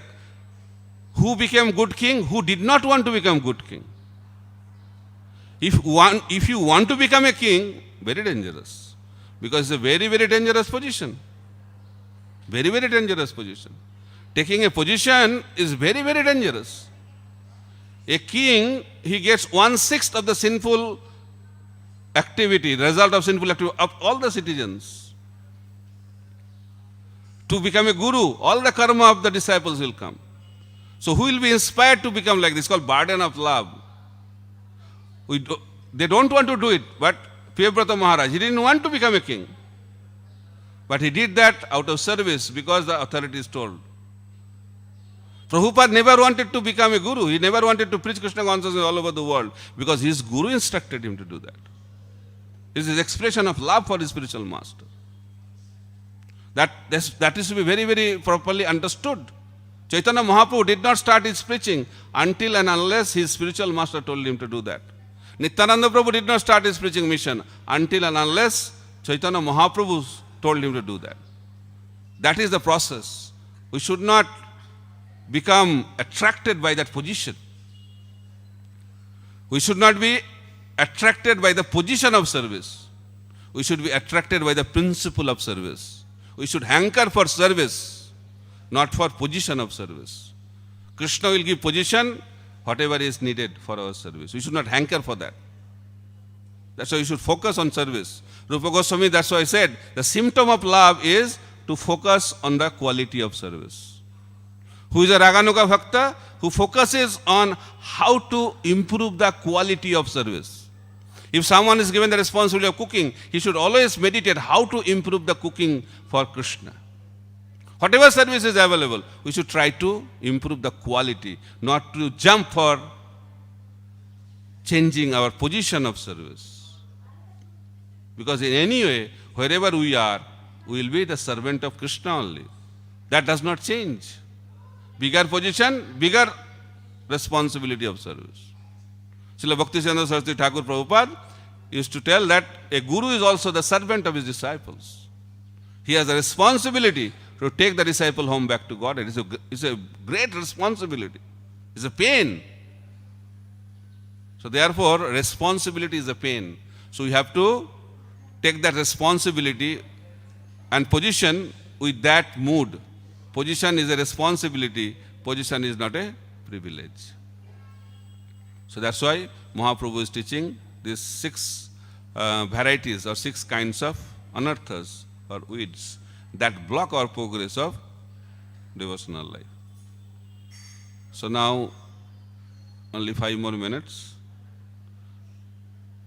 who became good king? Who did not want to become good king? If you want to become a king, very dangerous. Because it's a very, very dangerous position. Very, very dangerous position. Taking a position is very, very dangerous. A king, he gets 1/6 of the sinful activity, result of sinful activity of all the citizens. To become a guru, all the karma of the disciples will come. So who will be inspired to become like this? It's called burden of love. They don't want to do it, but Privarajaka Maharaj, he didn't want to become a king. But he did that out of service because the authorities told. Prabhupada never wanted to become a guru. He never wanted to preach Krishna consciousness all over the world because his guru instructed him to do that. This is expression of love for his spiritual master. That is to be very, very properly understood. Chaitanya Mahaprabhu did not start his preaching until and unless his spiritual master told him to do that. Nityananda Prabhu did not start his preaching mission until and unless Chaitanya Mahaprabhu told him to do that. That is the process. We should not become attracted by that position. We should not be attracted by the position of service. We should be attracted by the principle of service. We should hanker for service, not for position of service. Krishna will give position, whatever is needed for our service. We should not hanker for that. That's why we should focus on service. Rupa Goswami, that's why I said, the symptom of love is to focus on the quality of service. Who is a Raganuga Bhakta? Who focuses on how to improve the quality of service. If someone is given the responsibility of cooking, he should always meditate how to improve the cooking for Krishna. Whatever service is available, we should try to improve the quality, not to jump for changing our position of service. Because in any way, wherever we are, we will be the servant of Krishna only. That does not change. Bigger position, bigger responsibility of service. Srila Bhakti-Siddhanta Saraswati Thakur Prabhupada used to tell that a guru is also the servant of his disciples. He has a responsibility to take the disciple home back to God. It's a great responsibility. It's a pain. So therefore, responsibility is a pain. So we have to take that responsibility and position with that mood. Position is a responsibility. Position is not a privilege. So that's why Mahaprabhu is teaching these 6 varieties or 6 kinds of anarthas or weeds that block our progress of devotional life. So now only 5 more minutes.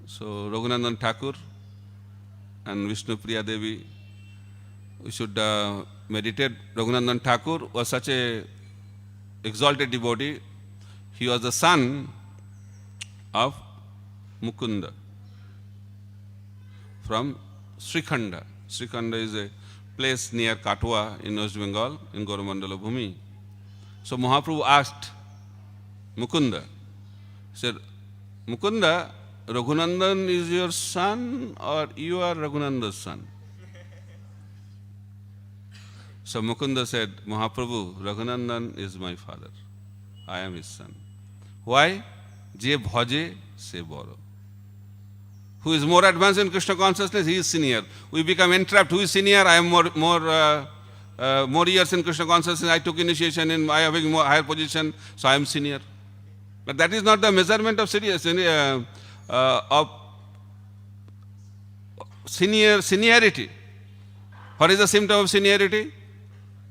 So Raghunandan Thakur and Vishnu Priya Devi, we should meditate. Raghunandan Thakur was such a exalted devotee. He was the son of Mukunda from Srikhanda. Srikhanda is a place near Katwa in West Bengal, in Gauromandala Bhumi. So Mahaprabhu asked Mukunda, he said, Mukunda, Raghunandan is your son or you are Raghunandan's son? So Mukunda said, Mahaprabhu, Raghunandan is my father. I am his son. Why? Je bhaje se boro. Who is more advanced in Krishna consciousness? He is senior. We become entrapped. Who is senior? I am more years in Krishna consciousness. I took initiation and I have a more higher position, so I am senior. But that is not the measurement of seniority. What is the symptom of seniority?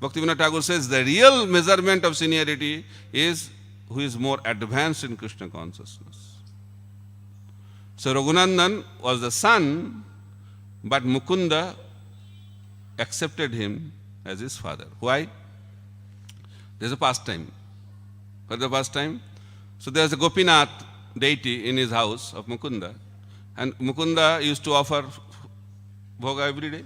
Bhaktivinoda Thakur says the real measurement of seniority is who is more advanced in Krishna consciousness. So Raghunandan was the son, but Mukunda accepted him as his father. Why? There is a pastime. What is the pastime? So there's a Gopinath deity in his house of Mukunda, and Mukunda used to offer bhoga every day.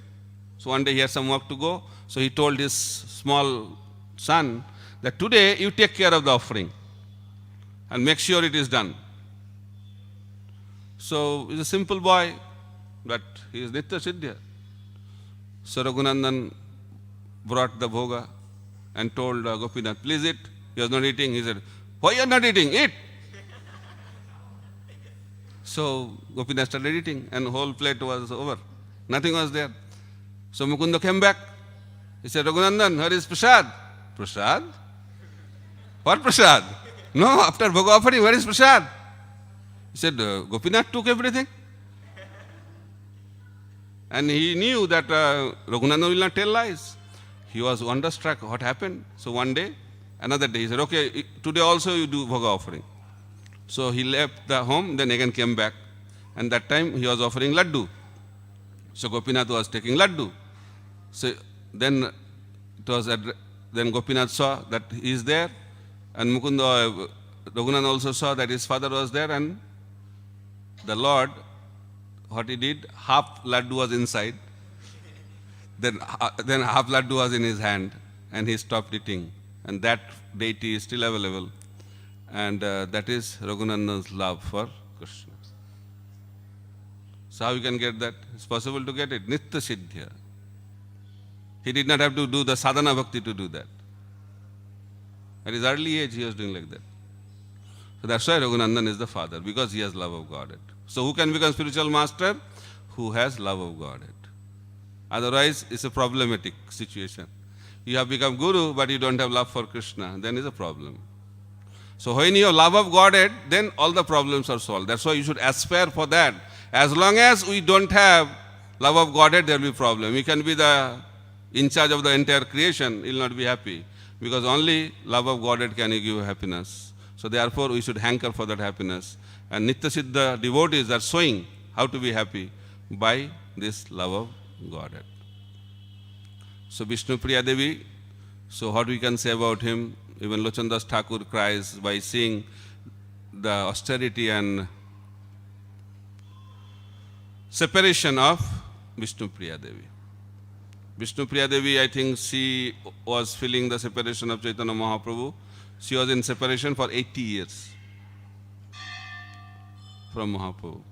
So one day he had some work to go, so he told his small son that today you take care of the offering and make sure it is done. So he's a simple boy, but he is Nitya Siddhya. So Raghunandan brought the bhoga and told Gopinath, please eat. He was not eating. He said, why you are not eating? Eat. So Gopinath started eating and the whole plate was over. Nothing was there. So Mukunda came back. He said, Raghunandan, where is Prasad? Prasad? What Prasad? No, after bhoga offering, where is Prasad? He said, Gopinath took everything. And he knew that Raghunandan will not tell lies. He was wonderstruck what happened. So one day, another day, he said, okay, today also you do bhoga offering. So he left the home, then again came back. And that time he was offering laddu. So Gopinath was taking laddu. So then then Gopinath saw that he is there. And Raghunath also saw that his father was there, and the Lord, what he did, half laddu was inside, then half laddu was in his hand, and he stopped eating. And that deity is still available, and that is Raghunandan's love for Krishna. So how you can get that? It's possible to get it. Nitya Siddhya. He did not have to do the sadhana bhakti to do that. At his early age, he was doing like that. So that's why Raghunandan is the father, because he has love of Godhead. So who can become spiritual master? Who has love of Godhead. Otherwise, it's a problematic situation. You have become guru, but you don't have love for Krishna, then it's a problem. So when you have love of Godhead, then all the problems are solved. That's why you should aspire for that. As long as we don't have love of Godhead, there will be problem. We can be in charge of the entire creation, you will not be happy. Because only love of Godhead can give you happiness. So therefore, we should hanker for that happiness. And Nitya Siddha devotees are showing how to be happy by this love of Godhead. So Vishnu Priya Devi, so what we can say about him? Even Lochandas Thakur cries by seeing the austerity and separation of Vishnu Priya Devi. Vishnu Priya Devi, I think she was feeling the separation of Chaitanya Mahaprabhu. She was in separation for 80 years from Mahaprabhu.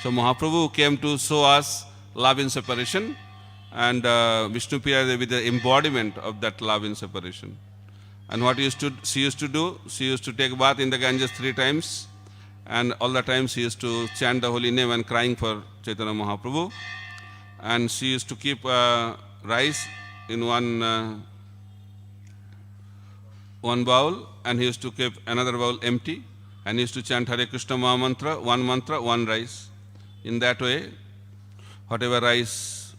So Mahaprabhu came to show us love in separation, and Vishnu Priya Devi, the embodiment of that love in separation. And what she used to do? She used to take bath in the Ganges 3 times, and all the time she used to chant the holy name and crying for Chaitanya Mahaprabhu. And she used to keep rice in one bowl, and he used to keep another bowl empty, and he used to chant Hare Krsna mantra, one rice. In that way, whatever rice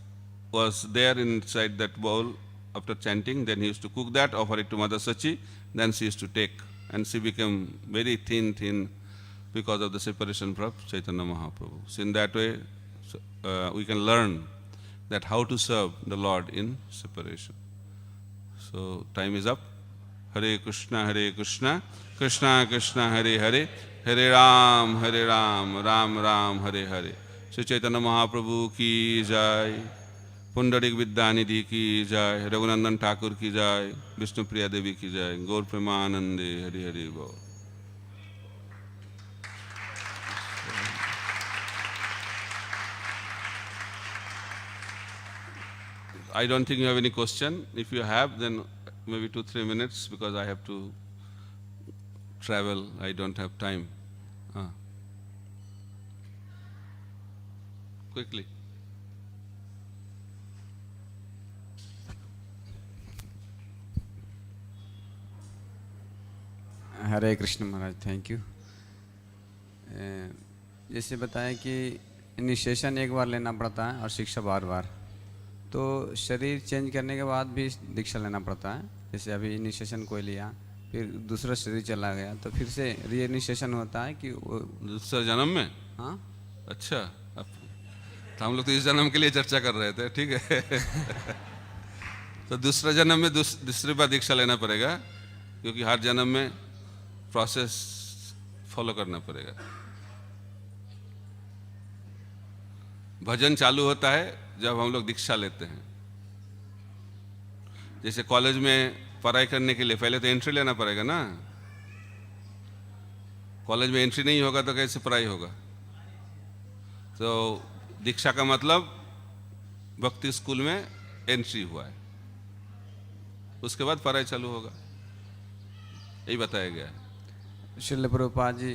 was there inside that bowl, after chanting, then he used to cook that, offer it to Mother Sachi, then she used to take, and she became very thin because of the separation from Chaitanya Mahaprabhu. So in that way, we can learn that how to serve the Lord in separation. So time is up. Hare Krishna, Krishna Krishna, Hare Hare, Hare Ram, Ram Ram, Hare Hare. Sri Chaitanya Mahaprabhu ki jai, Pundarik Vidyanidhi ki jai, Raghunandan Thakur ki jai, Vishnu Priya Devi ki jai, Gaur Premanande, Hare Hare Bol. I don't think you have any question. If you have, then maybe 2-3 minutes, because I have to travel. I don't have time. Quickly. Hare Krishna Maharaj, thank you. जैसे बताएं कि initiation एक बार लेना पड़ता है और शिक्षा बार बार, तो शरीर चेंज करने के बाद भी दीक्षा लेना पड़ता है। जैसे अभी इनिशिएशन कोई लिया, फिर दूसरा शरीर चला गया, तो फिर से री इनिशिएशन होता है कि वो दूसरा जन्म में? हाँ, अच्छा। अब तो हम लोग तो इस जन्म के लिए चर्चा कर रहे थे, ठीक है। तो दूसरा जन्म में दूसरी बार दीक्षा लेना पड़ेगा, क्योंकि हर जन्म में प्रोसेस फॉलो करना पड़ेगा। भजन चालू होता है जब हम लोग दीक्षा लेते हैं। जैसे कॉलेज में पढ़ाई करने के लिए पहले तो एंट्री लेना पड़ेगा ना। कॉलेज में एंट्री नहीं होगा तो कैसे पढ़ाई होगा? तो दीक्षा का मतलब भक्ति स्कूल में एंट्री हुआ है, उसके बाद पढ़ाई चालू होगा, यही बताया गया है। श्रील प्रभुपाद जी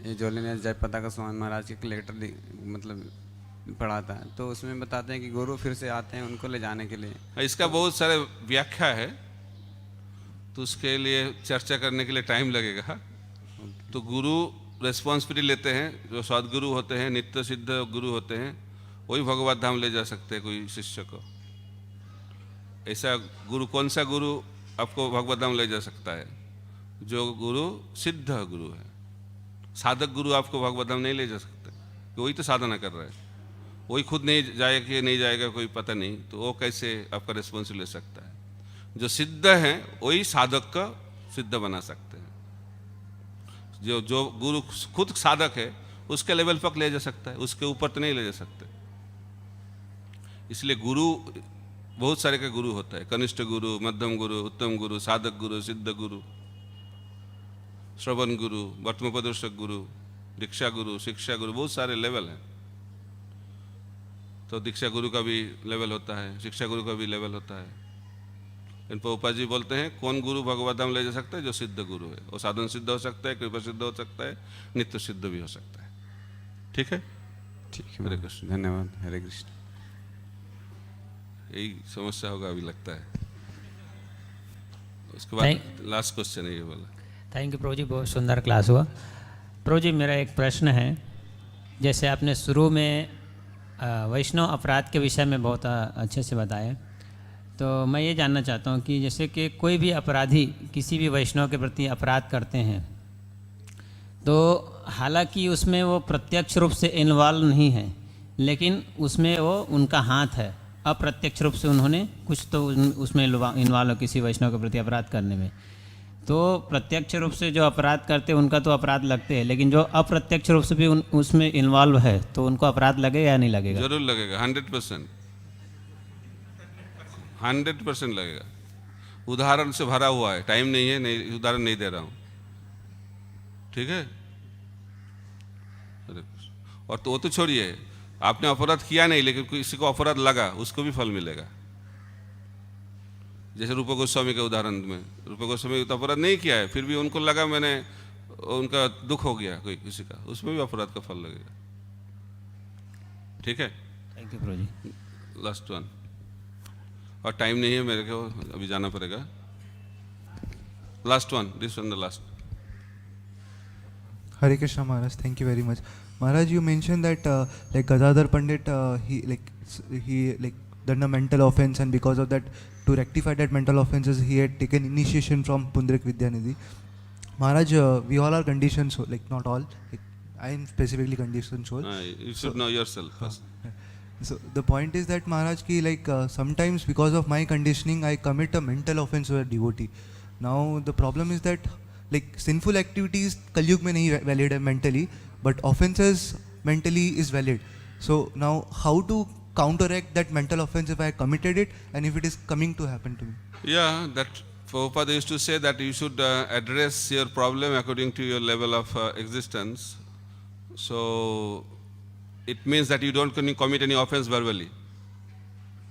ये जोलीने जयपताका स्वामी महाराज के लेटर मतलब पढ़ा था, तो उसमें बताते हैं कि गुरु फिर से आते हैं उनको ले जाने के लिए। इसका बहुत सारे व्याख्या है, तो उसके लिए चर्चा करने के लिए टाइम लगेगा। तो गुरु रेस्पॉन्सिबिलिटी लेते हैं, जो सदगुरु होते हैं, नित्य सिद्ध गुरु होते हैं, वही भगवत धाम ले जा सकते हैं कोई शिष्य को। ऐसा गुरु, कौन सा गुरु आपको भगवत धाम ले जा सकता है? जो गुरु सिद्ध गुरु है। साधक गुरु आपको भगवत धाम नहीं ले जा सकते, वही तो साधना कर रहा है। वही खुद नहीं जाएगा कि नहीं जाएगा कोई पता नहीं, तो वो कैसे आपका रेस्पॉन्सिबिलिटी ले सकता है? जो सिद्ध है वही साधक का सिद्ध बना सकते हैं। जो गुरु खुद साधक है उसके लेवल पर ले जा सकता है, उसके ऊपर तो नहीं ले जा सकते। इसलिए गुरु बहुत सारे का गुरु होता है, कनिष्ठ गुरु, मध्यम गुरु, उत्तम गुरु, साधक गुरु, सिद्ध गुरु, श्रवण गुरु, वर्तमोपदेशक गुरु, दीक्षा गुरु, शिक्षा गुरु, बहुत सारे लेवल हैं। तो दीक्षा गुरु का भी लेवल होता है, शिक्षा गुरु का भी लेवल होता है। इन प्रभुपाद जी बोलते हैं कौन गुरु भगवत धाम ले जा सकता है? जो सिद्ध गुरु है। वो साधन सिद्ध हो सकता है, कृपा सिद्ध हो सकता है, नित्य सिद्ध भी हो सकता है। ठीक है, ठीक है, हरे कृष्ण। धन्यवाद। हरे कृष्ण। यही समस्या होगा अभी लगता है। उसके बाद लास्ट क्वेश्चन है ये वाला। थैंक यू प्रभु जी, बहुत सुंदर क्लास हुआ। प्रभु जी मेरा एक प्रश्न है, जैसे आपने शुरू में वैष्णव अपराध के विषय में बहुत अच्छे से बताया, तो मैं ये जानना चाहता हूँ कि जैसे कि कोई भी अपराधी किसी भी वैष्णव के प्रति अपराध करते हैं, तो हालांकि उसमें वो प्रत्यक्ष रूप से इन्वॉल्व नहीं है, लेकिन उसमें वो उनका हाथ है, अप्रत्यक्ष रूप से उन्होंने कुछ तो उसमें इन्वॉल्व हो किसी वैष्णव के प्रति अपराध करने में। तो प्रत्यक्ष रूप से जो अपराध करते हैं उनका तो अपराध लगते हैं, लेकिन जो अप्रत्यक्ष रूप से भी उसमें इन्वॉल्व है तो उनको अपराध लगेगा या नहीं लगेगा? जरूर लगेगा, 100%, 100% लगेगा। उदाहरण से भरा हुआ है, टाइम नहीं है, नहीं उदाहरण नहीं दे रहा हूँ, ठीक है। और तो वो तो छोड़िए, आपने अपराध किया नहीं लेकिन किसी को अपराध लगा, उसको भी फल मिलेगा। जैसे रूप गोस्वामी के उदाहरण में, रूप गोस्वामी तो अपराध नहीं किया है, फिर भी उनको लगा मैंने, उनका दुख हो गया कोई किसी का, उसमें भी अपराध का फल लगेगा। ठीक है, thank you Prabhu ji. Last one, और टाइम नहीं है मेरे को, अभी जाना पड़ेगा। Last one, this one the last. Hare Krishna Maharaj, thank you very much. Maharaj, you mentioned that like Gadadhar Pandit, he done a mental offense, and because of that, to rectify that mental offenses, he had taken initiation from Pundrik Vidyanidhi. Maharaj, we all are conditioned soul, like not all. Like, I am specifically conditioned soul. You should know yourself first. So the point is that Maharaj ki sometimes because of my conditioning I commit a mental offense to a devotee. Now the problem is that like sinful activities Kalyug mein nahi valid hai mentally, but offenses mentally is valid. So now how to counteract that mental offense if I committed it and if it is coming to happen to me? Yeah, that Prabhupada used to say that you should address your problem according to your level of existence. So it means that you don't commit any offense verbally.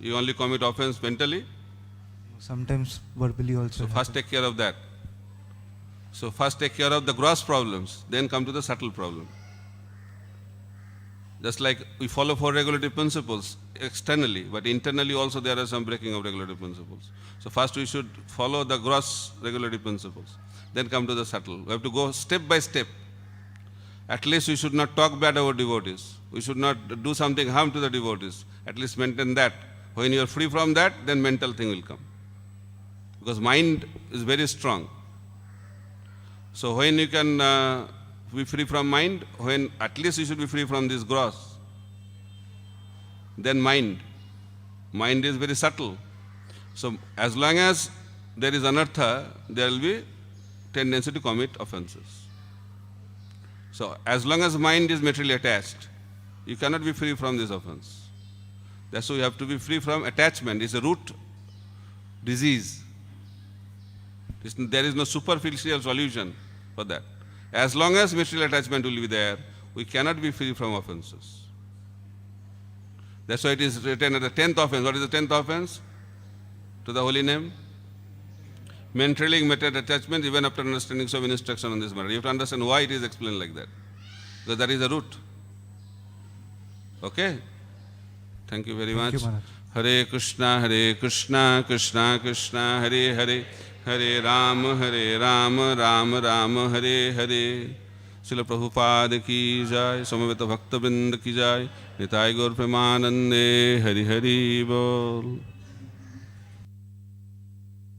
You only commit offense mentally. Sometimes verbally also. So first take care of that. So first take care of the gross problems, then come to the subtle problem. Just like we follow 4 regulative principles externally, but internally also there are some breaking of regulative principles. So first we should follow the gross regulative principles, then come to the subtle. We have to go step by step. At least we should not talk bad about devotees. We should not do something harm to the devotees. At least maintain that. When you are free from that, then mental thing will come. Because mind is very strong. So when you can be free from mind, when at least you should be free from this gross. Then mind. Mind is very subtle. So as long as there is anartha, there will be tendency to commit offenses. So as long as mind is materially attached, you cannot be free from this offense. That's why you have to be free from attachment. It's a root disease. There is no superficial solution for that. As long as material attachment will be there, we cannot be free from offenses. That's why it is written at the 10th offense. What is the 10th offense to the holy name? Maintaining material attachment even after understanding so many instruction on this matter. You have to understand why it is explained like that. Because that is the root. Okay? Thank you very much. Thank you, Maharaj. Hare Krishna, Krishna Krishna, Hare Hare, Hare Ram, Ram Ram, Hare Hare. Srila Prabhupada ki jai, Samaveta Bhakta Vrinda ki jai, Nitai Gaur Premanande, Hari Hari Bol.